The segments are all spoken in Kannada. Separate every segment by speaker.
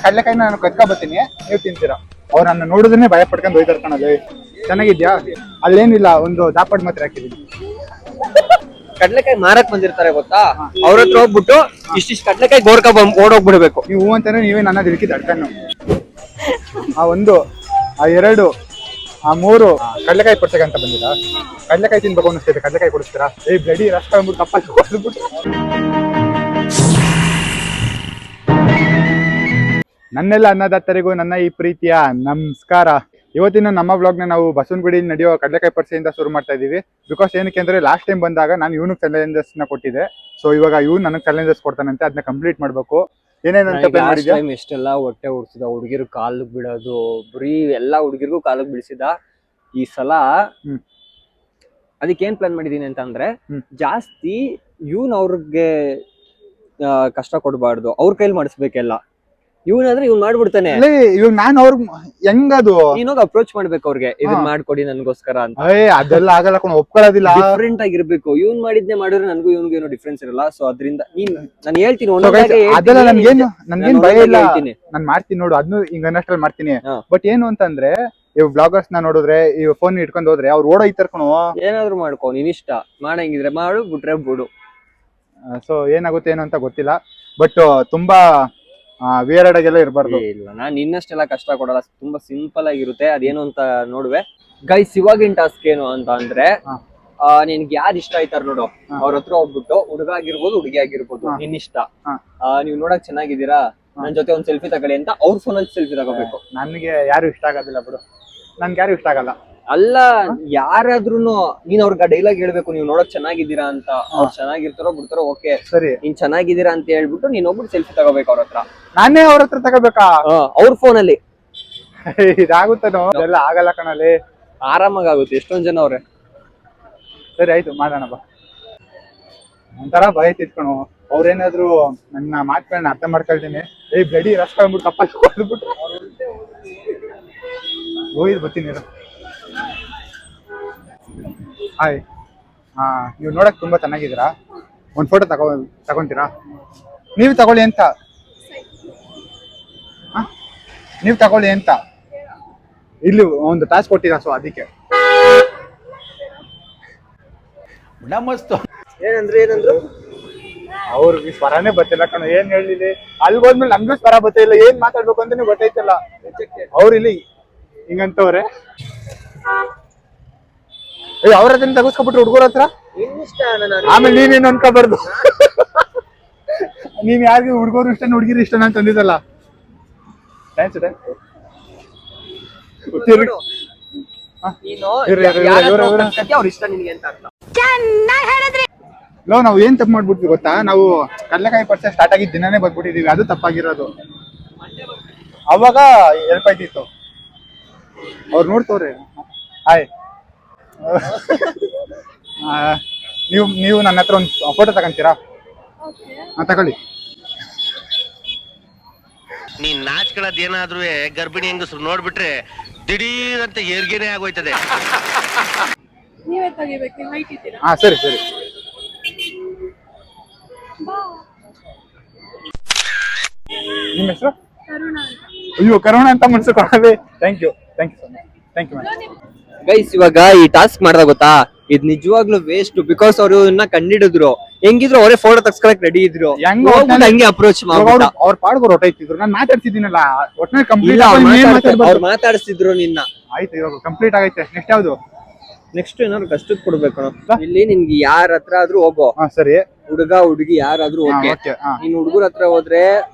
Speaker 1: ಕಡ್ಲೆಕಾಯಿ ನಾನು ಕತ್ಕೊ ಬರ್ತೀನಿ, ನೀವು ತಿಂತೀರಾ. ಅವ್ರು ನನ್ನ ನೋಡಿದ್ರೆ ಭಯ ಪಡ್ಕೊಂಡು ಹೋಯ್ತಾರೆ ಕಣದು. ಚೆನ್ನಾಗಿದ್ಯಾ? ಅಲ್ಲೇನಿಲ್ಲ, ಒಂದು ದಾಪಡ್ ಮಾತ್ರ ಹಾಕಿದೀನಿ.
Speaker 2: ಕಡ್ಲೆಕಾಯಿ ಮಾರಕ್ ಬಂದಿರ್ತಾರೆ ಗೊತ್ತಾ, ಅವ್ರ ಹತ್ರ ಹೋಗ್ಬಿಟ್ಟು ಇಷ್ಟಿಷ್ಟು ಕಡ್ಲೆಕಾಯಿ ಗೋರ್ಕ ಓಡೋಗ್ಬಿಡ್ಬೇಕು.
Speaker 1: ನೀವು ಅಂತಾನೆ ನೀವೇ ನನ್ನ ದಿಲ್ಕಿ ತಡ್ಕೊಂಡು. ಆ 1, ಆ 2, ಆ 3 ಕಡ್ಲೆಕಾಯಿ ಕೊಡ್ಸಕ್ಕಂತ ಬಂದಿರಾ? ಕಡ್ಲೆಕಾಯಿ ತಿನ್ಬೇಕು ಅನ್ನಿಸ್ತೈತೆ, ಕಡ್ಲೆಕಾಯಿ ಕೊಡಿಸ್ತೀರಾ? ಬ್ಲಡಿ ರಸ್ತ ಅಂದ್ಬಿಟ್ಟು ಕಪ್ಪಲ್ಲಿ ಕೊಡ್ಬಿಟ್ಟು. ನನ್ನೆಲ್ಲ ಅನ್ನದಾತರಿಗೂ ನನ್ನ ಈ ಪ್ರೀತಿಯ ನಮಸ್ಕಾರ. ಇವತ್ತಿನ ನಮ್ಮ ವ್ಲಾಗ್ನ ನಾವು ಬಸವನಗುಡಿ ನಡೆಯೋ ಕಡ್ಲೆಕಾಯಿ ಪರಿಸೆಯಿಂದ ಶುರು ಮಾಡ್ತಾ ಇದೀವಿ. ಬಿಕಾಸ್ ಏನಕ್ಕೆ ಅಂದ್ರೆ ಲಾಸ್ಟ್ ಟೈಮ್ ಬಂದಾಗ ನಾನು ಇವನಿಗೆ ಚಾಲೆಂಜಸ್ ನ ಕೊಟ್ಟಿದ್ದೆ. ಸೊ ಇವಾಗ ಇವ್ನು ನನಗೆ ಚಾಲೆಂಜಸ್ ಕೊಡ್ತಾನಂತೆ, ಅದನ್ನ ಕಂಪ್ಲೀಟ್ ಮಾಡ್ಬೇಕು. ಏನೇನಂತ ಪ್ಲಾನ್ ಮಾಡಿದ್ಯಾ?
Speaker 2: ಎಷ್ಟೆಲ್ಲ ಹೊಟ್ಟೆ ಉಡ್ಸಿದ, ಹುಡುಗಿರು ಕಾಲಿಗೆ ಬಿಡೋದು, ಬರೀ ಎಲ್ಲಾ ಹುಡುಗಿರ್ಗೂ ಕಾಲಿಗೆ ಬಿಡಿಸಿದ. ಈ ಸಲ ಅದಕ್ಕೇನ್ ಪ್ಲಾನ್ ಮಾಡಿದೀನಿ ಅಂತ ಅಂದ್ರೆ, ಜಾಸ್ತಿ ಅವ್ರಿಗೆ ಕಷ್ಟ ಕೊಡಬಾರ್ದು, ಅವ್ರ ಕೈಲಿ ಮಾಡಿಸ್ಬೇಕೆಲ್ಲ. ಇವನಾದ್ರೆ ಇವ್ನ್ ಮಾಡ್ಬಿಡ್ತಾನೆ.
Speaker 1: ಇವಾಗ ನಾನು ಅವ್ರ ಹೆಂಗದು
Speaker 2: ನೀನೋಗ ಅಪ್ರೋಚ್ ಮಾಡ್ಬೇಕು ಅವ್ರಿಗೆ, ಇದನ್ ಮಾಡ್ಕೊಡಿ ನನ್ಗೋಸ್ಕರ ಅಂತ.
Speaker 1: ಅದೆಲ್ಲ ಆಗಲ್ಲ, ಒಪ್ಕೊಳ್ಳೋದಿಲ್ಲ.
Speaker 2: ಡಿಫ್ರೆಂಟ್ ಆಗಿರ್ಬೇಕು. ಇವ್ನ್ ಮಾಡಿದ್ನೆ ಮಾಡಿದ್ರೆ ನನಗೂ ಇವ್ನಿಗೆ ಏನೋ ಡಿಫ್ರೆನ್ಸ್ ಇರಲ್ಲ. ಸೊ ಅದರಿಂದ ನಾನು ಹೇಳ್ತೀನಿ,
Speaker 1: ಅದೆಲ್ಲ ನನ್ಗೇನ್ ಭಯ ಇಲ್ಲ, ನಾನ್ ಮಾಡ್ತೀನಿ ನೋಡು. ಅದನ್ನು ಹಿಂಗ ಅನ್ನಷ್ಟಲ್ಲಿ ಮಾಡ್ತೀನಿ. ಬಟ್ ಏನು ಅಂತಂದ್ರೆ, ಇವ್ ಬ್ಲಾಗರ್ಸ್ ನ ನೋಡಿದ್ರೆ, ಈ ಫೋನ್ ಇಟ್ಕೊಂಡ್ ಹೋದ್ರೆ ಅವ್ರು ಓಡೋಯ್ತಾರ ಕಣೋ.
Speaker 2: ಏನಾದ್ರು ಮಾಡ್ಕೊ, ನೀನ್ ಇಷ್ಟ ಮಾಡಂಗಿದ್ರೆ ಮಾಡು, ಬಿಟ್ರೆ ಬಿಡು.
Speaker 1: ಸೊ ಏನಾಗುತ್ತೆ ಏನು ಅಂತ ಗೊತ್ತಿಲ್ಲ. ಬಟ್ ತುಂಬಾ ವಿಯರ್ಡ್ ಆಗೆಲ್ಲ ಇರಬಾರ್ದು.
Speaker 2: ಇಲ್ಲ, ನಾನ್ ಇನ್ನಷ್ಟೆಲ್ಲ ಕಷ್ಟ ಕೊಡಲ್ಲ, ತುಂಬಾ ಸಿಂಪಲ್ ಆಗಿರುತ್ತೆ. ಅದೇನು ಅಂತ ನೋಡುವೆ ಗೈಸ್. ಇವಾಗಿನ ಟಾಸ್ಕ್ ಏನು ಅಂತ ಅಂದ್ರೆ, ನಿನ್ಗೆ ಯಾರು ಇಷ್ಟ ಆಯ್ತಾರ ನೋಡು, ಅವ್ರ ಹತ್ರ ಹೋಗ್ಬಿಟ್ಟು, ಹುಡುಗ ಆಗಿರ್ಬೋದು ಹುಡುಗಿ ಆಗಿರ್ಬೋದು, ನಿನ್ ಇಷ್ಟ, ನೀವ್ ನೋಡಕ್ ಚೆನ್ನಾಗಿದ್ದೀರಾ, ನನ್ ಜೊತೆ ಒಂದ್ ಸೆಲ್ಫಿ ತಗೊಳ್ಳಿ ಅಂತ ಅವ್ರ ಫೋನಲ್ಲಿ ಸೆಲ್ಫಿ ತಗೋಬೇಕು.
Speaker 1: ನನ್ಗೆ ಯಾರು ಇಷ್ಟ ಆಗೋದಿಲ್ಲ ಬಿಡು, ನನ್ಗೆ ಯಾರು ಇಷ್ಟ ಆಗಲ್ಲ.
Speaker 2: ಅಲ್ಲ, ಯಾರಾದ್ರೂನು ನೀನ್ ಅವ್ರಿಗೆ ಡೈಲಾಗ್ ಹೇಳ್ಬೇಕು, ನೀವ್ ನೋಡಕ್ ಚೆನ್ನಾಗಿದ್ದೀರಾ ಅಂತ. ಅವ್ರು ಚೆನ್ನಾಗಿರ್ತಾರೋ ಬಿಡ್ತಾರೋ ಓಕೆ, ಸರಿ, ನೀನ್ ಚೆನ್ನಾಗಿದ್ದೀರಾ ಅಂತ ಹೇಳ್ಬಿಟ್ಟು ನೀನ್ ಹೋಗ್ಬಿಟ್ಟು ಸೆಲ್ಫಿ ತಗೋಬೇಕು ಅವ್ರ ಹತ್ರ.
Speaker 1: ನಾನೇ ಅವ್ರ ಹತ್ರ ತಗೋಬೇಕಾ?
Speaker 2: ಅವ್ರ ಫೋನಲ್ಲಿ.
Speaker 1: ಇದಾಗುತ್ತೇನೋ? ಎಲ್ಲ ಆಗಲ್ಲ ಕಣಲ್ಲಿ.
Speaker 2: ಆರಾಮಾಗಿ ಆಗುತ್ತೆ, ಎಷ್ಟೊಂದ್ ಜನ ಅವ್ರೆ.
Speaker 1: ಸರಿ ಆಯ್ತು, ಮಾಡೋಣ ಬಾ. ಒಂಥರ ಭಯ ತಿಳ್ಕೊಣು. ಅವ್ರೇನಾದ್ರು ನನ್ನ ಮಾತುಗಳನ್ನ ಅರ್ಥ ಮಾಡ್ಕೊಳ್ತೀನಿ. ಬ್ಲಡಿ ರಸ್ತ ಅಂದ್ಬಿಟ್ಟು ಕಪ್ಪಲ್ಲಿ ಕೊಡ್ಬಿಟ್ಟು ಹೋಗಿದ್ ಬರ್ತೀನಿ. ಹಾಯ್, ನೀವು ನೋಡಕ್ ತುಂಬಾ ಚೆನ್ನಾಗಿದ್ದೀರಾ, ಒಂದ್ ಫೋಟೋ ತಗೊಂತೀರಾ? ನೀವು ತಗೊಳ್ಳಿ ಅಂತ, ನೀವು ತಗೊಳ್ಳಿ ಅಂತ ಇಲ್ಲಿ ಒಂದು ಟಾಸ್ಕ್ ಕೊಟ್ಟಿರಾ. ಸೊ ಅದಕ್ಕೆ ಮಸ್ತು.
Speaker 2: ಏನಂದ್ರು
Speaker 1: ಅವ್ರಿಗೆ ಸ್ವರನೇ ಗೊತ್ತಿಲ್ಲ ಕಣ, ಏನ್ ಹೇಳಿಲಿ. ಅಲ್ಲಿ ಹೋದ್ಮೇಲೆ ನಮ್ಗೂ ಸ್ವರ ಗೊತ್ತಿಲ್ಲ, ಏನ್ ಮಾತಾಡ್ಬೇಕು ಅಂತಾನೆ ಗೊತ್ತೈತಲ್ಲ. ಅವ್ರು ಇಲ್ಲಿ ಹಿಂಗಂತವ್ರೆ. ಅವ್ರ ಹತ್ರ ತಗಸ್ಕೊಬಿಟ್ರು ಹುಡುಗರ ಹತ್ರ. ಆಮೇಲೆ ನೀನೇನು ಅನ್ಕೋಬಾರ್ದು. ನೀನ್ ಯಾರಿಗೆ ಹುಡುಗರು ಇಷ್ಟ ಹುಡುಗಿರು ಇಷ್ಟ ಅಂತ ಅಂದಿದ್ದಲ್ಲ. ನಾವು ಏನ್ ತಪ್ಪು ಮಾಡ್ಬಿಟ್ವಿ ಗೊತ್ತಾ? ನಾವು ಕಡ್ಲೆಕಾಯಿ ಪರಿಚಯ ಸ್ಟಾರ್ಟ್ ಆಗಿದ್ದ ದಿನಾನೇ ಬಂದ್ಬಿಟ್ಟಿದೀವಿ, ಅದು ತಪ್ಪಾಗಿರೋದು. ಅವಾಗ ಹೆಲ್ಪ್ ಆಯ್ತಿತ್ತು. ಅವ್ರು ನೋಡ್ತವ್ರೆ. ಹಾಯ್, ನೀವು ನನ್ನ ಹತ್ರ ಒಂದು ಫೋಟೋ ತಗೊಂತೀರಾ? ತಗೊಳ್ಳಿ.
Speaker 3: ನೀನ್ ನಾಚ್ಕೊಳ್ಳೋದ್ ಏನಾದ್ರೂ ಗರ್ಭಿಣಿ ಹೆಂಗಸ್ರು ನೋಡ್ಬಿಟ್ರೆ ದಿಢೀರ್ ಅಂತ ಏರ್ಗೇನೆ ಆಗೋಯ್ತದೆ.
Speaker 1: ಸರಿ ಸರಿ. ನಿಮ್ಮ ಹೆಸರು? ಅಯ್ಯೋ, ಕರುಣ ಅಂತ ಮುನ್ಸ್ಕೊಳ್ಳಿ. Thank you so much. Thank you ma'am.
Speaker 2: Guys, ಇವಾಗ ಈ ಟಾಸ್ಕ್ ಮಾಡ್ದ ಗೊತ್ತಾ, ಇದ್ ನಿಜವಾಗ್ಲೂ ವೇಸ್ಟ್. ಬಿಕಾಸ್ ಅವ್ರು ಇದನ್ನ ಕಂಡಿಡಿದ್ರು, ಹೆಂಗಿದ್ರು ಅವರೇ ಫೋಟೋ ತಗ್ಸ್ಕೊಳಕ್ ರೆಡಿ ಇದ್ರು. ಹಂಗೆ ಅಪ್ರೋಚ್ ಮಾಡ್ಬಿಟ್ಟು
Speaker 1: ಅವ್ರ ಪಾಡ್ಗೋ ಹೊಟ್ಟೈತಿದ್ರು. ನಾನು ಮಾತಾಡ್ತಿದ್ದೀನಲ್ಲ, ಒಟ್ಟಿನಲ್ಲಿ
Speaker 2: ಕಂಪ್ಲೀಟ್ ಅವ್ರು ಮಾತಾಡಿಸಿದ್ರು ನಿನ್ನ.
Speaker 1: ಆಯ್ತು, ಇವಾಗ ಕಂಪ್ಲೀಟ್ ಆಗೈತೆ. ನೆಕ್ಸ್ಟ್ ಯಾವ್ದು?
Speaker 2: ನೆಕ್ಸ್ಟ್ ಏನಾದ್ರು ಕಷ್ಟಕ್ಕೆ ಕೊಡ್ಬೇಕು. ಇಲ್ಲಿ ನಿನ್ಗೆ ಯಾರ ಹತ್ರ ಆದ್ರೂ ಹೋಗೋ.
Speaker 1: ಸರಿ,
Speaker 2: ಹುಡುಗ ಹುಡುಗಿ ಯಾರಾದ್ರೂ ಓಕೆ. ನೀನ್ ಹುಡುಗರ ಹತ್ರ ಹೋದ್ರೆ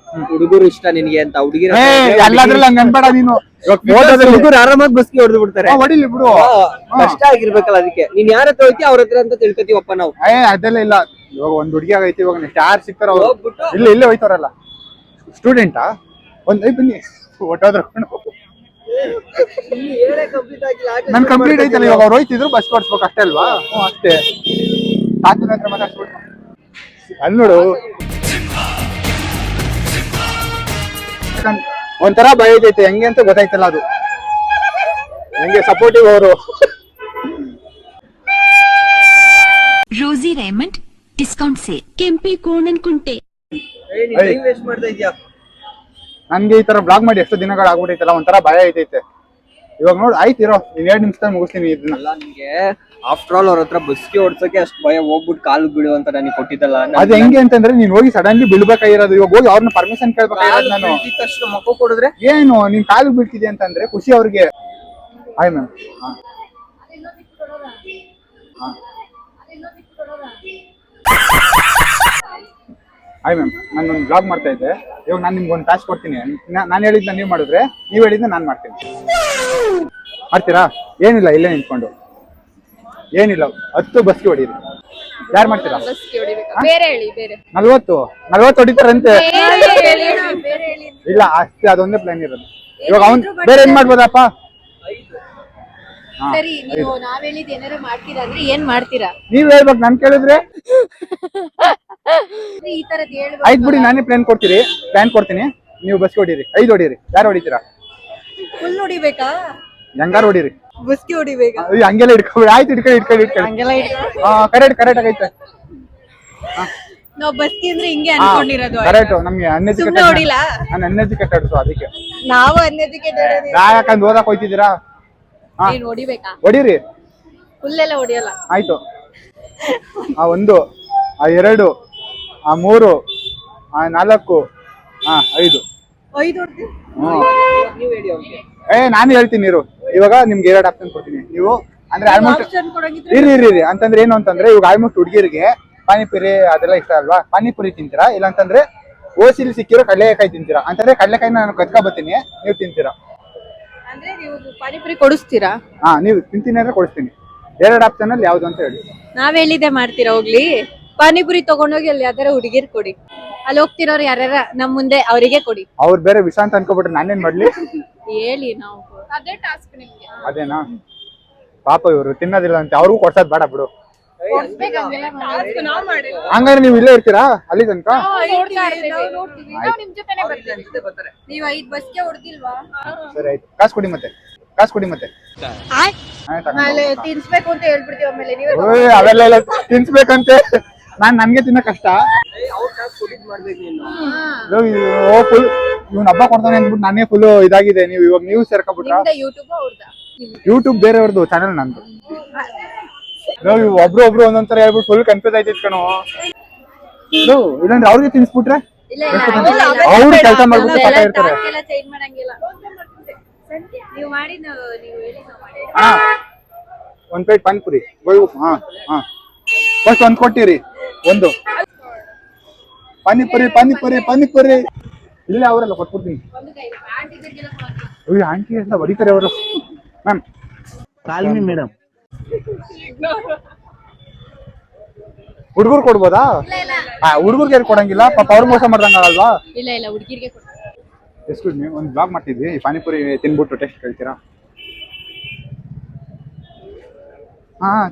Speaker 2: ಹುಡುಗರು ಇಷ್ಟ ನಿನ್ಗೆ ಅಂತ, ಹುಡುಗಿರ ಹುಡುಗರು ಆರಾಮಾಗಿ ಬಸ್ಗೆ ಹೊಡೆದು ಬಿಡ್ತಾರೆ. ಕಷ್ಟ ಆಗಿರ್ಬೇಕಲ್ಲ, ಅದಕ್ಕೆ ನೀನ್ ಯಾರ ಹತ್ರ ಹೋಯ್ತಿ ಅವ್ರ ಹತ್ರ ಅಂತ ತಿಳ್ಕೊತೀವಪ್ಪ ನಾವು.
Speaker 1: ಅದೆಲ್ಲ ಇಲ್ಲ. ಇವಾಗ ಒಂದ್ ಹುಡುಗಿ ಆಗೈತಿ, ಇವಾಗ ನೆಕ್ಸ್ಟ್ ಯಾರು ಸಿಗ್ತಾರ ಇಲ್ಲೇ ಹೋಯ್ತಾರಲ್ಲ. ಸ್ಟೂಡೆಂಟಾ? ಬನ್ನಿ ಹೊಟ್ಟೋದ್ರ ನನ್ ಕಂಪ್ಲೀಟ್ ಐತಲ್ಲ. ಇವಾಗ ಅವ್ರು ಹೋಯ್ತಿದ್ರು, ಬಸ್ ಕೊಡ್ಸ್ಬೇಕು ಅಷ್ಟೇ ಅಲ್ವಾ? ಅಷ್ಟೇ. ತಾತನ ಹತ್ರ ಮಾತಾಡ್ಸ್ಬಿಟ್ಟು ಅಲ್ಲಿ ನೋಡು, ಒಂಥರ ಭಯ ಐತೆ. ಹೆಂಗೆ ಅಂತ ಗೊತ್ತಾಯ್ತಲ್ಲ, ಅದು ಹೆಂಗೆ ಸಪೋರ್ಟಿವ್ ಅವರು.
Speaker 4: ರೋಸಿ ರೇಮಂಡ್ ಡಿಸ್ಕೌಂಟ್ ಸೇಲ್, ಕೆಂಪಿ ಕೋಣನ್ ಕುಂಟೆ.
Speaker 1: ನನ್ಗೆ ಈ ತರ ಬ್ಲಾಗ್ ಮಾಡಿ ಎಷ್ಟು ದಿನಗಳು ಆಗ್ಬಿಟ್ಟೈತಲ್ಲ ಒಂಥರ ಭಯ ಐತೈತೆ. ಇವಾಗ ನೋಡ್ ಆಯ್ತಿರೋ ಇನ್ 2 ನಿಮಿಷದಲ್ಲಿ ಮುಗಿಸ್ತೀನಿ ಇದನ್ನ.
Speaker 2: ಅಲ್ಲ ನಿಮ್ಗೆ ಆಫ್ಟರ್ ಆಲ್ ಅವ್ರ ಹತ್ರ ಬಸ್ಗೆ ಓಡ್ಸೋಕೆ ಅಷ್ಟು ಭಯ, ಹೋಗ್ಬಿಟ್ಟು ಕಾಲು ಬೀಳು ಅಂತ ನನಗೆ ಕೊಟ್ಟಿದ್ದಲ್ಲ.
Speaker 1: ಅದು ಹೆಂಗೆ ಅಂತಂದ್ರೆ ನೀನ್ ಹೋಗಿ ಸಡನ್ಲಿ ಬೀಳ್ಬೇಕಾಗಿರೋದು, ಇವಾಗ ಹೋಗಿ ಅವ್ರನ್ನ ಪರ್ಮಿಷನ್ ಕೇಳ್ಬೇಕಾಗಿರೋದು ನಾನು.
Speaker 2: ತಕ್ಷಣ ಮಕ್ಕ ಕೊಡಿದ್ರೆ
Speaker 1: ಏನು ನಿನ್ ಕಾಲು ಬೀಳ್ತಿದೆ ಅಂತಂದ್ರೆ ಖುಷಿ ಅವ್ರಿಗೆ. ಆಯ್ ಮ್ಯಾಮ್. ಆಯ್ ಮ್ಯಾಮ್, ನಾನೊಂದು ಬ್ಲಾಗ್ ಮಾಡ್ತಾ ಇದ್ದೆ. ಇವಾಗ ನಾನು ನಿಮ್ಗೆ ಒಂದು ಟಾಸ್ಕ್ ಕೊಡ್ತೀನಿ. ನಾನು ಹೇಳಿದ್ನ ನೀವು ಮಾಡಿದ್ರೆ, ನೀವು ಹೇಳಿದ್ನ ನಾನು ಮಾಡ್ತೀನಿ. ಮಾಡ್ತೀರಾ? ಏನಿಲ್ಲ, ಇಲ್ಲೇ ನಿಂತ್ಕೊಂಡು ಏನಿಲ್ಲ 10 ಬಸ್ಗೆ ಹೊಡೀರಿ. ಯಾರು ಮಾಡ್ತೀರಾ? 40 ಹೊಡಿತಾರಂತೆ. ಇಲ್ಲ ಅಷ್ಟೇ, ಅದೊಂದೇ ಪ್ಲಾನ್ ಇರೋದು. ಇವಾಗ ಅವ್ನ್ ಬೇರೆ ಏನ್ ಮಾಡ್ಬೋದಪ್ಪ?
Speaker 5: ಸರಿ, ನೀವು ನಾವ್ ಹೇಳಿದ್ ಏನಾರ ಮಾಡ್ತೀರಾ ಅಂದ್ರೆ ಏನ್ ಮಾಡ್ತೀರಾ?
Speaker 1: ನೀವ್ ಹೇಳ್ಬೇಕು, ನಾನ್ ಕೇಳಿದ್ರೆ
Speaker 5: ಈ ತರದ್ ಹೇಳ್ಬೇಕು.
Speaker 1: ಆಯ್ತು ಬಿಡಿ, ನಾನೇ ಪ್ಲಾನ್ ಕೊಡ್ತೀನಿ. ನೀವು ಬಸ್ ಹೊಡೀರಿ, 5 ಹೊಡೀರಿ. ಯಾರು ಹೊಡಿತೀರಾ?
Speaker 5: ಫುಲ್ ಹೊಡಿಬೇಕಾ?
Speaker 1: ಹೆಂಗಾರು ಹೊಡೀರಿ.
Speaker 5: ಬಸ್ಗೆ ಹೊಡಿಬೇಕಾ?
Speaker 1: ಹಂಗೆಲ್ಲ ಇಟ್ಕೊಬೇಡಿ. ಆಯ್ತು, ಇಟ್ಕೊಳ್ಳಿ. ಕರೆಕ್ಟ್ ಆಗೈತೆ.
Speaker 5: ನಾವ್ ಬಸ್ಗೆ ಅಂದ್ರೆ ಹಿಂಗೆ ಅನ್ಕೊಂಡಿರೋದು.
Speaker 1: ಕರೆಕ್ಟ್. ನಮ್ಗೆ
Speaker 5: ಸುಮ್ನೆ ಹೊಡಿಲ್ಲ.
Speaker 1: ನಾನು ಅನ್ಎಜುಕೇಟೆಡ್, ಸೊ ಅದಕ್ಕೆ.
Speaker 5: ನಾವು ಅನ್ನೋದಕ್ಕೆ
Speaker 1: ಯಾಕಂದ್ ಓದಕ್ ಹೋಯ್ತಿದ್ದೀರಾ?
Speaker 5: ಏನ್ ಹೊಡಿಬೇಕಾ?
Speaker 1: ಹೊಡೀರಿ.
Speaker 5: ಫುಲ್ ಎಲ್ಲ ಹೊಡಿಯಲ್ಲ.
Speaker 1: ಆಯ್ತು. 1, 2, 3, 4, 5.
Speaker 5: 5 ಹೊಡ್ತೀವಿ.
Speaker 2: ನೀವ್ ಹೇಳಿ ಅವ್ರಿಗೆ.
Speaker 1: ನಾನು ಹೇಳ್ತೀನಿ ಇರು. ಇವಾಗ ನಿಮ್ಗೆ 2 ಆಪ್ಷನ್ ಕೊಡ್ತೀನಿ. ನೀವು ಅಂದ್ರೆ ಆಲ್ಮೋಸ್ಟ್
Speaker 5: ಆಪ್ಷನ್ ಕೊಡಂಗಿದ್ರೆ
Speaker 1: ಇರಿ ಅಂತಂದ್ರೆ ಏನು ಅಂತಂದ್ರೆ, ಇವಾಗ ಆಲ್ಮೋಸ್ಟ್ ಹುಡುಗಿರಿಗೆ ಪಾನಿಪುರಿ ಅದೆಲ್ಲ ಇಷ್ಟ ಅಲ್ವಾ? ಪಾನಿಪುರಿ ತಿಂತೀರಾ? ಇಲ್ಲ ಅಂತಂದ್ರೆ ಓಸಿಲಿ ಸಿಕ್ಕಿರೋ ಕಡಲೆಕಾಯಿ ತಿಂತೀರಾ? ಅಂತಂದ್ರೆ ಕಡಲೆಕಾಯಿನ ನಾನು ಕತ್ಕೊಬತ್ತೀನಿ, ನೀವು ತಿಂತೀರಾ?
Speaker 5: ಅಂದ್ರೆ ನೀವು ಪಾನಿಪುರಿ ಕೊಡಿಸ್ತೀರಾ?
Speaker 1: ನೀವು ತಿಂತೀನಿ ಅಂದ್ರೆ ಕೊಡಿಸ್ತೀನಿ. 2 ಆಪ್ಷನ್ ಅಲ್ಲಿ ಯಾವ್ದು ಅಂತ ಹೇಳಿ.
Speaker 5: ನಾವ್ ಹೇಳಿದೆ ಮಾಡ್ತೀರಾ? ಹೋಗ್ಲಿ, ಪಾನಿಪುರಿ ತಗೊಂಡೋಗಿ ಅಲ್ಲಿ ಯಾವ್ದಾರ ಹುಡುಗಿರ್ ಕೊಡಿ. ಅಲ್ಲಿ ಹೋಗ್ತಿರೋರು ಯಾರ್ಯಾರ ನಮ್ ಮುಂದೆ ಅವರಿಗೆ ಕೊಡಿ.
Speaker 1: ಅವ್ರು ಬೇರೆ ವಿಷ ಅಂತ ಅನ್ಕೋಬಿಟ್ರೆ ನಾನೇನ್ ಮಾಡ್ಲಿ?
Speaker 5: ಹೇಳಿ, ನಾವು ಅದೇ ಟಾಸ್ಕ್ ನಿಮ್ಗೆ.
Speaker 1: ಅದೇನಾ? ಪಾಪ ಇವ್ರು ತಿನ್ನೋದಿಲ್ಲ ಅಂತ ಅವ್ರಿಗೂ ಕೊಡ್ಸೋದ್ ಬೇಡ ಬಿಡು. ಹಂಗಾದ್ರೆ ನೀವು ಇಲ್ಲೇ ಇರ್ತೀರಾ ಅಲ್ಲಿ ತನಕ?
Speaker 5: ನೀವು 5 ಬಸ್ಗೆ ಹೊಡ್ದಿಲ್ವಾ?
Speaker 1: ಸರಿ ಆಯ್ತು, ಕಾಸು ಕೊಡಿ ಮತ್ತೆ.
Speaker 5: ತಿನ್ಸ್ಬೇಕು ಅಂತ ಹೇಳ್ಬಿಡ್ತೀವಿ ಆಮೇಲೆ ನೀವೇ.
Speaker 1: ಅವೆಲ್ಲ ತಿನ್ಸ್ಬೇಕಂತೆ. ನನ್ಗೆ ತಿನ್ನ ಕಷ್ಟ. ಫುಲ್ ಇವ್ನ ಹಬ್ಬ ಕೊಡ್ತಾನೆ ಅಂದ್ಬಿಟ್ಟು ನಾನೇ ಫುಲ್ ಇದಾಗಿದೆ. ನೀವು ಸೇರ್ಕೊಬಿಟ್ರ? ಯೂಟ್ಯೂಬ್ ಬೇರೆಯವ್ರದ್ದು, ಚಾನಲ್ ನಂದು. ಒಬ್ರು ಒಂದೊಂದ್ಸರ ಹೇಳ್ಬಿಟ್ಟು ಫುಲ್ ಕನ್ಫ್ಯೂಸ್ ಆಯ್ತಿದ್ ಕಣೋ. ಇಲ್ಲಾಂದ್ರೆ ಅವ್ರಿಗೆ ತಿನ್ಸ್ಬಿಟ್ರೆ ಅವ್ರು ಕೆಲಸ ಮಾಡ್ಬಿಟ್ಟು ಪಾಠ ಇರ್ತಾರೆ. ಒಂದ್ ಪ್ಲೇಟ್ ಪಾನಿಪುರಿ ಫಸ್ಟ್ 1 ಕೊಟ್ಟಿರಿ. 1 ಪಾನಿಪುರಿ ಇಲ್ಲೇ ಅವರೆಲ್ಲ ಕೊಟ್ಬಿಡ್ತೀನಿ. ಆಂಟಿ ಎಲ್ಲ ಹೊಡಿತಾರೆ ಅವರು. ಮ್ಯಾಮ್ ಕಾಲ್ಮಿ ಮೇಡಮ್, ಹುಡುಗರು ಕೊಡ್ಬೋದಾ? ಹುಡುಗರಿಗೆ ಕೊಡಂಗಿಲ್ಲ, ಪಾಪ ಅವ್ರು ಮೋಸ ಮಾಡ್ದಂಗಲ್ವಾ?
Speaker 5: ಇಲ್ಲ ಹುಡುಗಿರಿಗೆ.
Speaker 1: ಎಕ್ಸ್ಕ್ಯೂಸ್ ಮೀ, ಒಂದು ಬ್ಲಾಗ್ ಮಾಡ್ತಿದ್ವಿ. ಈ ಪಾನಿಪುರಿ ತಿನ್ಬಿಟ್ಟು ಟೇಸ್ಟ್ ಕೇಳ್ತೀರಾ?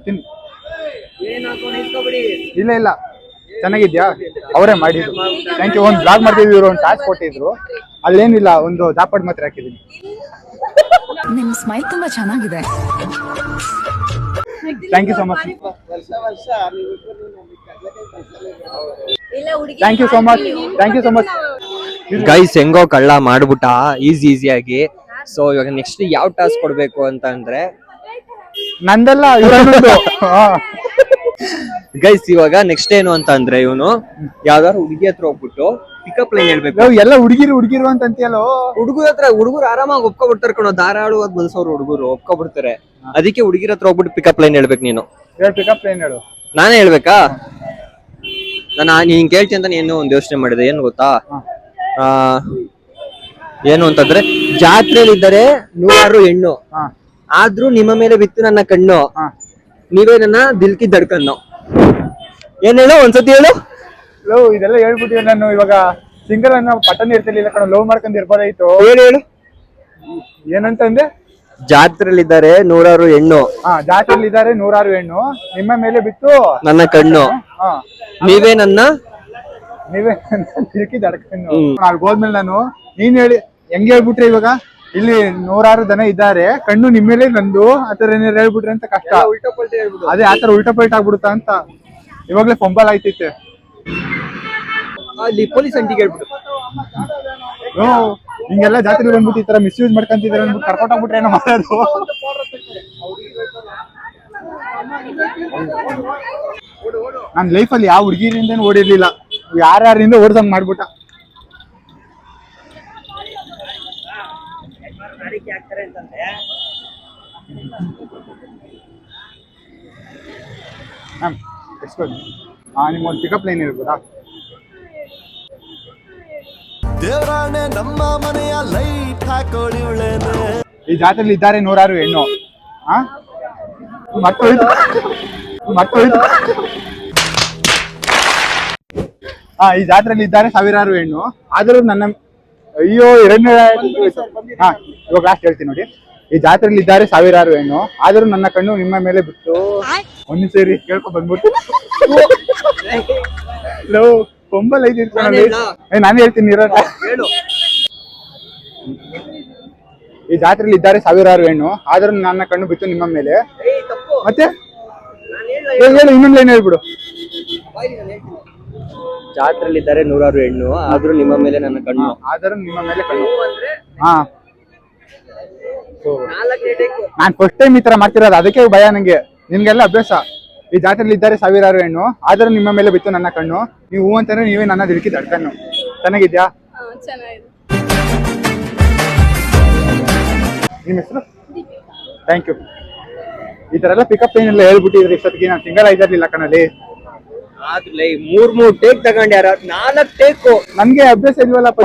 Speaker 1: ತಿನ್. ಇಲ್ಲ ಚೆನ್ನಾಗಿದ್ಯಾ? ಅವರೇ ಮಾಡಿದ್ರು. Thank you. ಒಂದು ಬ್ಲಾಗ್ ಮಾಡ್ತಿದ್ವಿ, ಇವರು ಒಂದು ಟಾಸ್ಕ್ ಕೊಟ್ಟಿದ್ರು. ಅಲ್ಲೇನಿಲ್ಲ, ಒಂದು ಜಾಪಡ್ ಮಾತ್ರ ಹಾಕಿದೀನಿ.
Speaker 4: ನಿಮ್ ಸ್ಮೈಲ್ ತುಂಬಾ ಚೆನ್ನಾಗಿದೆ.
Speaker 1: Thank you so much. Thank you so much.
Speaker 2: Guys ಹೆಂಗೋ ಕಳ್ಳ ಮಾಡ್ಬಿಟ್ಟ ಈಸಿಯಾಗಿ. ಸೊ ಇವಾಗ ನೆಕ್ಸ್ಟ್ ಯಾವ ಟಾಸ್ಕ್ ಕೊಡ್ಬೇಕು ಅಂತ ಅಂದ್ರೆ,
Speaker 1: ನಂದೆಲ್ಲ
Speaker 2: ಗೈಸ್ ಇವಾಗ ನೆಕ್ಸ್ಟ್ ಏನು ಅಂತ ಅಂದ್ರೆ, ಇವನು ಯಾವ್ದಾದ್ರು ಹುಡುಗಿ ಹತ್ರ ಹೋಗ್ಬಿಟ್ಟು ಪಿಕಪ್ ಲೈನ್ ಹೇಳ್ಬೇಕು.
Speaker 1: ಎಲ್ಲ ಹುಡುಗಿರು ಅಂತ ಅಂತೀಯಲ್ಲೋ.
Speaker 2: ಹುಡುಗರು ಆರಾಮಾಗಿ ಒಪ್ಕೊಬಿಡ್ತಾರೆ ಕಣೋ. ಧಾರಾಳವಾಗಿ ಬಲ್ಸೋರು ಹುಡುಗರು ಒಪ್ಕೊಬಿಡ್ತಾರೆ. ಅದಕ್ಕೆ ಹುಡುಗಿರ ಹತ್ರ ಹೋಗ್ಬಿಟ್ಟು ಪಿಕಪ್ ಲೈನ್ ಹೇಳ್ಬೇಕು ನೀನು.
Speaker 1: ಪಿಕಪ್ ಲೈನ್ ಹೇಳು.
Speaker 2: ನಾನೇ ಹೇಳ್ಬೇಕಾ? ನೀನ್ ಕೇಳ್ತಿ ಅಂತ ಏನು ಒಂದು ಯೋಚನೆ ಮಾಡಿದೆ. ಏನು ಗೊತ್ತಾ? ಏನು ಅಂತಂದ್ರೆ, ಜಾತ್ರೆಯಲ್ಲಿದ್ದರೆ 100 ಹೆಣ್ಣು, ಆದ್ರೂ ನಿಮ್ಮ ಮೇಲೆ ಬಿತ್ತು ನನ್ನ ಕಣ್ಣು, ನೀವೇ ನನ್ನ ದಿಲ್ಕಿ ದಡ್ಕಣ್ಣು. ಏನ್ ಹೇಳು, ಒಂದ್ಸತಿ ಹೇಳು.
Speaker 1: ಇದೆಲ್ಲ ಹೇಳ್ಬಿಟ್ಟಿವಿ. ನಾನು ಇವಾಗ ಸಿಂಗಲ್ ಅನ್ನ ಪಟ್ಟಣ ಇರ್ತಿರ್ಲಿಲ್ಲ ಕಣ, ಲವ್ ಮಾಡ್ಕೊಂಡ್ ಇರ್ಬೋದಾಯ್ತು.
Speaker 2: ಹೇಳು.
Speaker 1: ಏನಂತಂದ್ರೆ,
Speaker 2: ಜಾತ್ರೆಯಲ್ಲಿದ್ದಾರೆ 100 ಹೆಣ್ಣು,
Speaker 1: ಜಾತ್ರೆಯಲ್ಲಿದ್ದಾರೆ 100 ಹೆಣ್ಣು, ನಿಮ್ಮ ಮೇಲೆ ಬಿತ್ತು
Speaker 2: ನನ್ನ ಕಣ್ಣು, ನೀವೇ
Speaker 1: ತಿರುಕಿ ದಡ್ಕಣ್ಣು. ಅಲ್ಲಿ ಹೋದ್ಮೇಲೆ ನಾನು ನೀನ್ ಹೆಂಗೆ ಹೇಳ್ಬಿಟ್ರೆ, ಇವಾಗ ಇಲ್ಲಿ 100 ಜನ ಇದ್ದಾರೆ, ಕಣ್ಣು ನಿಮ್ಮೇಲೆ ನಂದು, ಆತರ ಏನಾರು ಹೇಳ್ಬಿಟ್ರೆ ಅಂತ ಕಷ್ಟ. ಅದೇ ಆತರ ಉಲ್ಟಾ ಪಲ್ಟ ಆಗ್ಬಿಡುತ್ತಾ ಅಂತ ಇವಾಗ್ಲೇ ಫಂಬಲ್ ಆಯ್ತೈತೆ.
Speaker 2: ಅಲ್ಲಿ ಪೊಲೀಸ್ ಅಂಟಿಗೆ ಹೇಳ್ಬಿಟ್ಟು
Speaker 1: ಹಿಂಗೆಲ್ಲ ಜಾತ್ರೆ ಬಂದ್ಬಿಟ್ಟು ಈ ತರ ಮಿಸ್ಯೂಸ್ ಮಾಡ್ಕೊಂತಿದಾರೆ ಅಂದ್ಬಿಟ್ಟು ಕರ್ಕೊಂಡು ಹೋಗ್ಬಿಟ್ರೆ ಏನೋ ಮಾಡೋದು. ನನ್ನ ಲೈಫಲ್ಲಿ ಯಾವ ಹುಡುಗಿರಿಂದ ಓಡಿರ್ಲಿಲ್ಲ, ಯಾರ್ಯಾರಿಂದ ಓಡ್ಸಂಗ್ ಮಾಡ್ಬಿಟ್ಟ. ಮ್ಯಾಮ್ ನಿಮ್ಮೊಂದು ಪಿಕಪ್ ಲೈನ್ ಇರ್ಬೋದಾ?
Speaker 6: ದೇವರಾಣೆ ನಮ್ಮ ಮನೆಯ ಲೈಟ್ ಹಾಕೊಳ್ಳಿವಳೇನೆ.
Speaker 1: ಈ ಜಾತ್ರೆಯಲ್ಲಿ ಇದ್ದಾರೆ 106 ಹೆಣ್ಣು. ಈ ಜಾತ್ರೆಯಲ್ಲಿ ಇದ್ದಾರೆ 1000 ಹೆಣ್ಣು. ಆದ್ರೂ ನನ್ನ ಅಯ್ಯೋ ಇವಾಗ ಲಾಸ್ಟ್ ಹೇಳ್ತೀನಿ ನೋಡಿ. ಈ ಜಾತ್ರೆಯಲ್ಲಿ ಇದ್ದಾರೆ 1000 ಹೆಣ್ಣು, ಆದ್ರೂ ನನ್ನ ಕಣ್ಣು ನಿಮ್ಮ ಮೇಲೆ ಬಿಟ್ಟು ಒಂದು ಸೇರಿ ಕೇಳ್ಕೊ ಬಂದ್ಬಿಟ್ಟು ಕೊಂಬಲ್ ಐದು ನಾನು ಹೇಳ್ತೀನಿ ಇರೋಣ. ಈ ಜಾತ್ರೆಯಲ್ಲಿ ಇದ್ದಾರೆ 1000 ಹೆಣ್ಣು, ಆದ್ರೂ ನನ್ನ ಕಣ್ಣು ಬಿತ್ತು ನಿಮ್ಮ ಮೇಲೆ. ಮತ್ತೆ ಹೇಳು, ಇನ್ನೊಂದು ಲೈನ್ ಹೇಳ್ಬಿಡು.
Speaker 2: ಜಾತ್ರೆಯಲ್ಲಿ ಇದ್ದಾರೆ 106 ಹೆಣ್ಣು, ಆದ್ರೂ ನಿಮ್ಮ ಮೇಲೆ ನನ್ನ ಕಣ್ಣು.
Speaker 1: ಆದ್ರೂ ನಿಮ್ಮ ಮೇಲೆ ಕಣ್ಣು. ಹಾ, ನಾನ್ ಫಸ್ಟ್ ಟೈಮ್ ಈ ತರ ಮಾಡ್ತಿರೋದು, ಅದಕ್ಕೆ ಭಯ ನಂಗೆ. ನಿಮ್ಗೆಲ್ಲ ಅಭ್ಯಾಸ. ಈ ಜಾತ್ರೆಯಲ್ಲಿ ಇದ್ದಾರೆ 1000 ಹೆಣ್ಣು, ಆದ್ರೂ ನಿಮ್ಮ ಮೇಲೆ ಬಿತ್ತು ನನ್ನ ಕಣ್ಣು. ನೀವು ಹೂ ಅಂತಾನೆ ನೀವೇ ನನ್ನ ದಿಲ್ಕಿ ದಡ್ಕಣ್ಣು. ಚೆನ್ನಾಗಿದ್ಯಾ? ನಿಮ್ಮ ಹೆಸರು? Thank you. ಈ ತರ ಎಲ್ಲ ಪಿಕಪ್ ಏನೆಲ್ಲ ಹೇಳ್ಬಿಟ್ಟಿದ್ರೆ ಇಷ್ಟೊತ್ತಿಗೆ ನಾನು ಸಿಂಗಲ್ ಆಗಿರ್ಲಿಲ್ಲ ಕಣ್ಣಲ್ಲಿ.
Speaker 2: ಆದ್ರೆ 3 ಟೇಕ್ ತಗೊಂಡ್ಯಾರ, 4 ಟೇಕು.
Speaker 1: ನನ್ಗೆ ಅಭ್ಯಾಸ ಇಲ್ವಲ್ಲಪ್ಪ.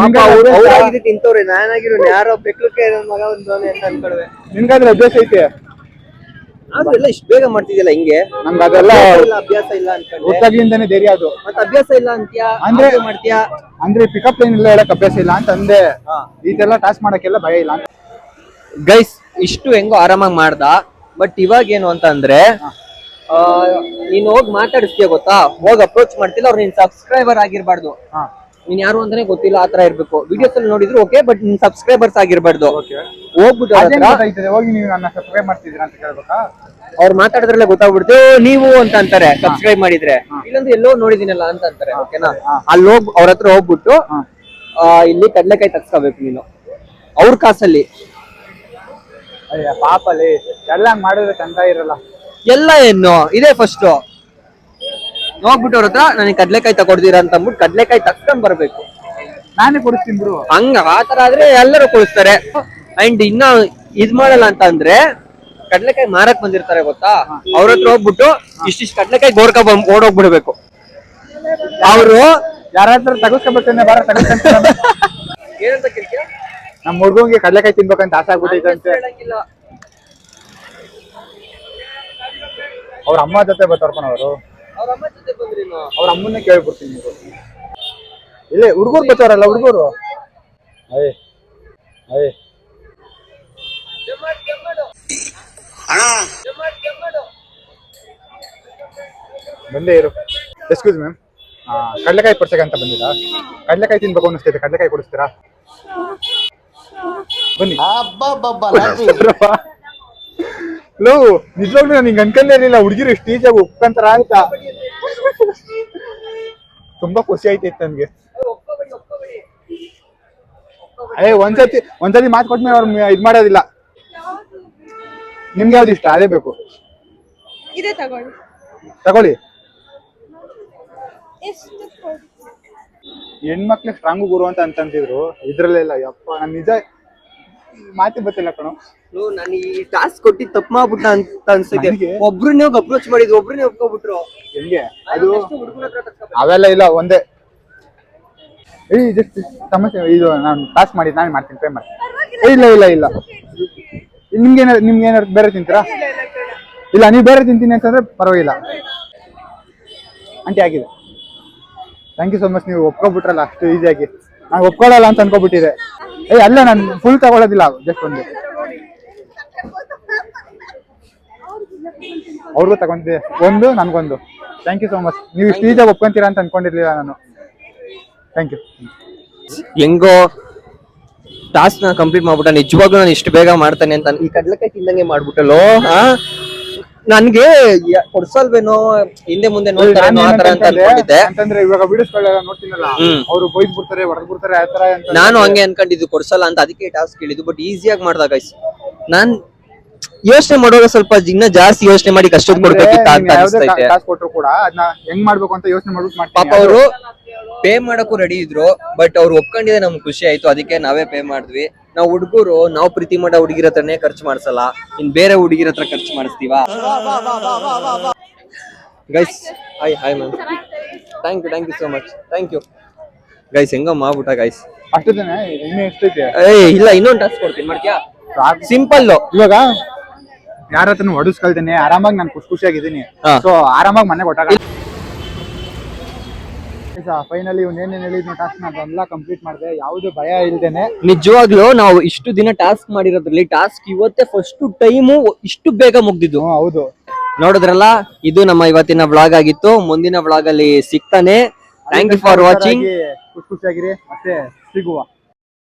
Speaker 2: ತಿಂತವ್ರೆ, ನಾನಾಗಿರೋ ಯಾರೋ ಬೆಕ್ಲಕ್ಕೆ ನನ್ನ ಮಗ ಒಂದೋನೆ ಅಂತ ಅನ್ಕೊಳ್ವೆ.
Speaker 1: ನಿನ್ಗಾದ್ರೆ ಅಭ್ಯಾಸ ಐತೆ,
Speaker 2: ಆದ್ರೆಲ್ಲ ಇಷ್ಟು ಬೇಗ ಮಾಡ್ತಿದ್ಯಲ್ಲ ಹಿಂಗೆ?
Speaker 1: ನಮ್ಗೆ ಅದೆಲ್ಲ
Speaker 2: ಅಭ್ಯಾಸ ಇಲ್ಲ ಅನ್ಕೊಂಡೆ.
Speaker 1: ಗೊತ್ತಾಗ್ಲಿಂದಾನೆ ಧೈರ್ಯ ಅದು.
Speaker 2: ಮತ್ತೆ ಅಭ್ಯಾಸ ಇಲ್ಲ ಅಂತ್ಯಾ
Speaker 1: ಅಂದ್ರೆ
Speaker 2: ಮಾಡ್ತೀಯಾ?
Speaker 1: ಅಂದ್ರೆ ಪಿಕಪ್ ಲೈನ್ ಇಲ್ಲ ಹೇಳಕ್ ಅಭ್ಯಾಸ ಇಲ್ಲ ಅಂತ ಅಂದೆ. ಇದೆಲ್ಲ ಟಾಸ್ಕ್ ಮಾಡಕ್ಕೆಲ್ಲ ಭಯ ಇಲ್ಲ ಅಂತ.
Speaker 2: ಗೈಸ್, ಇಷ್ಟು ಹೆಂಗೋ ಆರಾಮಾಗಿ ಮಾಡ್ದ. ಬಟ್ ಇವಾಗ ಏನು ಅಂತ ಅಂದ್ರೆ, ನೀನ್ ಹೋಗಿ ಮಾತಾಡಿಸ್ತೀಯ ಗೊತ್ತಾ, ಹೋಗಿ ಅಪ್ರೋಚ್ ಮಾಡ್ತಿಲ್ಲ. ಅವ್ರು ನಿನ್ ಸಬ್ಸ್ಕ್ರೈಬರ್ ಆಗಿರ್ಬಾರ್ದು, ನೀನ್ ಯಾರು ಅಂತಾನೆ ಗೊತ್ತಿಲ್ಲ, ಆತರ ಇರ್ಬೇಕು. ವಿಡಿಯೋಸ್ ಅಲ್ಲಿ ನೋಡಿದ್ರು ಓಕೆ, ಬಟ್ ನಿನ್ ಸಬ್ಸ್ಕ್ರೈಬರ್ಸ್ ಆಗಿರ್ಬಾರ್ದು. ಹೋಗ್ಬಿಟ್ಟು
Speaker 1: ಹೋಗಿ ನೀವು ನನ್ನ ಸಬ್ಸ್ಕ್ರೈಬ್ ಮಾಡ್ತಿದ್ದೀರಾ ಅಂತ ಕೇಳ್ಬೇಕಾ?
Speaker 2: ಅವ್ರು ಮಾತಾಡಿದ್ರಲ್ಲೇ ಗೊತ್ತಾಗ್ಬಿಡ್ತು ನೀವು ಅಂತ ಅಂತಾರೆ, ಸಬ್ಸ್ಕ್ರೈಬ್ ಮಾಡಿದ್ರೆ. ಇಲ್ಲೊಂದು ಎಲ್ಲೋ ನೋಡಿದಿನಲ್ಲ ಅಂತ ಅಂತಾರೆ. ಓಕೆನಾ? ಅಲ್ಲಿ ಹೋಗ್ ಅವ್ರ ಹತ್ರ ಹೋಗ್ಬಿಟ್ಟು ಇಲ್ಲಿ ಕಡ್ಲೆಕಾಯಿ ತಗ್ಸ್ಕೋಬೇಕು ನೀನು, ಅವ್ರ ಕಾಸಲ್ಲಿ.
Speaker 1: ಅಯ್ಯ ಪಾಪಲ್ಲಿ ಎಲ್ಲ ಮಾಡಿದ್ರೆ ಚಂದ ಇರಲ್ಲ.
Speaker 2: ಎಲ್ಲ ಏನು ಇದೇ ಫಸ್ಟ್ ಹೋಗ್ಬಿಟ್ಟು ಅವ್ರ ಹತ್ರ ನನಗೆ ಕಡ್ಲೆಕಾಯಿ ತಗೊಡ್ತೀರಾ ಅಂತ ಅಂದ್ಬಿಟ್ಟು ಕಡ್ಲೆಕಾಯಿ ತಗ್ಸ್ಕೊಂಡ್ ಬರ್ಬೇಕು.
Speaker 1: ನಾನೇ ಕೊಡಿಸ್ತೀನಿ ಬಿಡು.
Speaker 2: ಹಂಗ ಆತರ ಆದ್ರೆ ಎಲ್ಲರೂ ಕೊಡಿಸ್ತಾರೆ. ಅಂಡ್ ಇನ್ನ ಇದ್ ಮಾಡಲ್ಲ ಅಂತ ಅಂದ್ರೆ, ಕಡ್ಲೆಕಾಯಿ ಮಾರಕ್ ಬಂದಿರ್ತಾರೆ ಗೊತ್ತಾ, ಅವ್ರ ಹತ್ರ ಹೋಗ್ಬಿಟ್ಟು ಇಷ್ಟಿಷ್ಟು ಕಡ್ಲೆಕಾಯಿ ಗೋರ್ಕ ಓಡೋಗ್ಬಿಡ್ಬೇಕು. ಅವರು
Speaker 1: ಯಾರ ಹತ್ರ ತಗಸ್ಕೊಬೇಕಂದ್ರೆ ಬಾರ ತಗಸ್ಕೊಂತ.
Speaker 2: ಏನಂತ ಕೇಳ್ತೀಯ?
Speaker 1: ನಮ್ ಹುಡ್ಗಂಗೆ ಕಡ್ಲೆಕಾಯಿ ತಿನ್ಬೇಕಂತ ಆಸೆ ಆಗ್ಬಿಟ್ಟೈತೆ. ಅವ್ರ ಅಮ್ಮ ಜೊತೆ ಬರ್ತಾರ್ಪಣ ಅವರು.
Speaker 2: ಅವ್ರ ಅಮ್ಮ ಜೊತೆ ಬಂದ್ರಿ?
Speaker 1: ಅವ್ರ ಅಮ್ಮನ್ನೇ ಕೇಳ್ಬಿಡ್ತೀನಿ. ಇಲ್ಲೇ ಹುಡುಗರು ಬರ್ತಾರಲ್ಲ, ಹುಡುಗರು. ಬಂದೇ ಇರು. ಎಕ್ಸ್ಕ್ಯೂಸ್ ಮ್ಯಾಮ್, ಕಡ್ಲೆಕಾಯಿ ಪರ್ಸೆಗೆ ಬಂದಿರಾ? ಕಡ್ಲೆಕಾಯಿ ತಿನ್ಬೇಕು ಅನ್ನಿಸ್ತೈತೆ, ಕಡ್ಲೆಕಾಯಿ ಕೊಡಿಸ್ತೀರಾ? ಬನ್ನಿ. ಲೋ, ನಿಜವಾಗ್ಲೂ ನಾನು ಹಿಂಗ್ ಅನ್ಕೊಂಡೇ ಇರಲಿಲ್ಲ ಹುಡುಗಿರು ಇಷ್ಟು ಈಜಿಯಾಗಿ ಒಪ್ಕೊಂತಾರ ಅಂತ. ತುಂಬಾ ಖುಷಿ ಆಯ್ತೈತೆ ನನ್ಗೆ. ಒಂದ್ಸತಿ ಮಾತು ಕೊಟ್ಮೇಲೆ ಅವ್ರು ಇದ್ ಮಾಡೋದಿಲ್ಲ. ನಿಮ್ಗೆ ಯಾವ್ದು ಇಷ್ಟ ಅದೇ ಬೇಕು. ತಗೊಳ್ಳಿ. ಹೆಣ್ಮಕ್ಳಿಗೆ ಸ್ಟ್ರಾಂಗು ಗುರು ಅಂತ ಅಂತಂತಿದ್ರು, ಇದ್ರಲ್ಲೆಲ್ಲ ಯಪ್ಪ ನನ್ ನಿಜ ಮಾತಿ ಗೊತ್ತಿಲ್ಲ ಕಣೋ.
Speaker 2: ನಾನು ಈ ಟಾಸ್ಕ್ ಕೊಟ್ಟಿ ತಪ್ಪು ಮಾಡ್ಬಿಟ್ಟ ಅಂತ ಅನ್ಸುತ್ತೆ. ಒಬ್ರನ್ನ ಹೋಗಿ ಅಪ್ರೋಚ್ ಮಾಡಿದ್ರು, ಒಬ್ರನ್ನೇ ಒಪ್ಕೊಬಿಟ್ರು.
Speaker 1: ಹೆಂಗೆ ಅದು? ಅವೆಲ್ಲ ಇಲ್ಲ, ಒಂದೇ ಜಸ್ಟ್ ಸಮಸ್ಯೆ. ಇದು ನಾನು ಟಾಸ್ಕ್ ಮಾಡಿ ನಾನೇ ಮಾಡ್ತೀನಿ, ಪೇ ಮಾಡಿ. ಇಲ್ಲ ನಿಮ್ಗೆ ಏನಾದ್ರು ಬೇರೆ ತಿಂತೀರಾ? ಇಲ್ಲ, ನೀವು ಬೇರೆ ತಿಂತೀನಿ ಅಂತಂದ್ರೆ ಪರವಾಗಿಲ್ಲ. ಆಂಟಿ ಆಗಿದೆ. Thank you so much. ನೀವು ಒಪ್ಕೊಬಿಟ್ರಲ್ಲ ಅಷ್ಟು ಈಸಿಯಾಗಿ. ನಾನು ಒಪ್ಕೊಳ್ಳಲ್ಲ ಅಂತ ಅನ್ಕೊಬಿಟ್ಟಿದೆ. ಅಲ್ಲ, ನಾನು ಫುಲ್ ತಗೊಳ್ಳೋದಿಲ್ಲ, ಜಸ್ಟ್ ಒಂದು. ಅವ್ರಿಗೂ ತಗೊಂಡಿದ್ದೆ ಒಂದು, ನನ್ಗೊಂದು. Thank you so much. ನೀವು ಇಷ್ಟು ಈಜಿಯಾಗಿ ಒಪ್ಕೊಂತೀರಾ ಅಂತ ಅನ್ಕೊಂಡಿರ್ಲಿಲ್ಲ ನಾನು. Thank you.
Speaker 2: ಹೆಂಗೋ ಟಾಸ್ಕ್ ನ ಕಂಪ್ಲೀಟ್ ಮಾಡ್ಬಿಟ್ಟ. ನಿಜವಾಗ್ಲೂ ನಾನು ಇಷ್ಟು ಬೇಗ ಮಾಡ್ತಾನೆ ಅಂತ ಈ ಕಡ್ಲೆಕಾಯಿ ತಿಂದಂಗೆ ಮಾಡ್ಬಿಟ್ಟಲ್ಲೋ. ನನ್ಗೆ ಕೊಡ್ಸಲ್ವೇನೋ ಹಿಂದೆ ಮುಂದೆ ನೋಡ್ತಾರೇನೋ ಆತರ ಅಂತ ಅನ್ಕೊಂಡಿದ್ದೆ.
Speaker 1: ಅಂತಂದ್ರೆ ಇವಾಗ ವಿಡಿಯೋಸ್ಗಳೆಲ್ಲ ನೋಡ್ತೀನಲ್ಲ, ಅವ್ರು ಬೈದ್ ಬಿಡ್ತಾರೆ, ಹೊಡೆದ್ ಬಿಡ್ತಾರೆ, ಆತರ ಅಂತ
Speaker 2: ನಾನು ಹಂಗೆ ಅನ್ಕೊಂಡಿದ್ದು ಕೊಡ್ಸಲ್ಲ ಅಂತ, ಅದಕ್ಕೆ ಟಾಸ್ಕ್ ಹೇಳಿದ್ದು. ಬಟ್ ಈಸಿಯಾಗಿ ಮಾಡ್ದ ಗೈಸ್. ನಾನ್ ಯೋಚನೆ ಮಾಡುವಾಗ ಸ್ವಲ್ಪ ಇನ್ನ ಜಾಸ್ತಿ ಯೋಚನೆ ಮಾಡಿ ಕಷ್ಟದ ಕೊಡ್ಬೇಕಿತ್ತ ಅಂತ ಅನಿಸ್ತೈತೆ.
Speaker 1: ಕಾಸು ಕೊಟ್ರು ಕೂಡ ಅದನ್ನ ಹೆಂಗ್ ಮಾಡ್ಬೇಕು ಅಂತ ಯೋಚನೆ ಮಾಡ್ಬಿಟ್ಟು
Speaker 2: ಪಾಪ
Speaker 1: ಮಾಡ್ತೀನಿ.
Speaker 2: ಅವರು ಪೇ ಮಾಡಕ್ಕೂ ರೆಡಿ ಇದ್ರು, ಬಟ್ ಅವ್ರು ಒಪ್ಕೊಂಡಿದೆ, ನಮ್ಗೆ ಖುಷಿ ಆಯ್ತು. ಅದಕ್ಕೆ ನಾವೇ ಪೇ ಮಾಡಿದ್ವಿ. ನಾವು ಹುಡುಗರು ನಾವು ಪ್ರೀತಿ ಮಾಡೋ ಹುಡುಗಿರ ಹತ್ರನೇ ಖರ್ಚು ಮಾಡ್ಸಲ್ಲ, ಇನ್ ಬೇರೆ ಹುಡುಗಿರ ಹತ್ರ ಖರ್ಚು ಮಾಡಿಸ್ತೀವ. Guys hi ma'am, thank you so much, thank you guys. ಹೆಂಗ ಮಾಡ್ಬಿಟ್ಟ ಗೈಸ್.
Speaker 1: ಅಷ್ಟೇನೆ, ಇನ್ನು ಎಷ್ಟೈತೆ?
Speaker 2: ಇಲ್ಲ, ಇನ್ನೊಂದು ಟಾಸ್ಕ್ ಕೊಡ್ತೀನಿ, ಮಾಡ್ತೀಯಾ? ಸಿಂಪಲ್.
Speaker 1: ಇವಾಗ ಯಾರ ಹತ್ರನು ಹೊಡಿಸ್ಕೊಳ್ತೇನೆ, ಆರಾಮಾಗಿ ನಾನು ಖುಷಿಯಾಗಿದ್ದೀನಿ. ಸೊ ಆರಾಮಾಗಿ ಮನೆ ಕೊಟ್ಟಾಗ ಫೈನಲಿ ಇವ್ನು ಏನೇನ್ ಹೇಳಿದ್ನು ಟಾಸ್ಕ್ ಅದೆಲ್ಲ ಕಂಪ್ಲೀಟ್ ಮಾಡಿದೆ, ಯಾವ್ದು ಭಯ ಇಲ್ದೇನೆ.
Speaker 2: ನಿಜವಾಗ್ಲೂ ನಾವು ಇಷ್ಟು ದಿನ ಟಾಸ್ಕ್ ಮಾಡಿರೋದ್ರಲ್ಲಿ ಟಾಸ್ಕ್ ಇವತ್ತೇ ಫಸ್ಟ್ ಟೈಮು ಇಷ್ಟು ಬೇಗ ಮುಗ್ದಿದ್ದು.
Speaker 1: ಹೌದು,
Speaker 2: ನೋಡಿದ್ರಲ್ಲ, ಇದು ನಮ್ಮ ಇವತ್ತಿನ ವ್ಲಾಗ್ ಆಗಿತ್ತು. ಮುಂದಿನ ವ್ಲಾಗ್ ಅಲ್ಲಿ ಸಿಗ್ತಾನೆ. Thank you for watching.
Speaker 1: ಖುಷಿಯಾಗಿರಿ, ಮತ್ತೆ ಸಿಗುವ.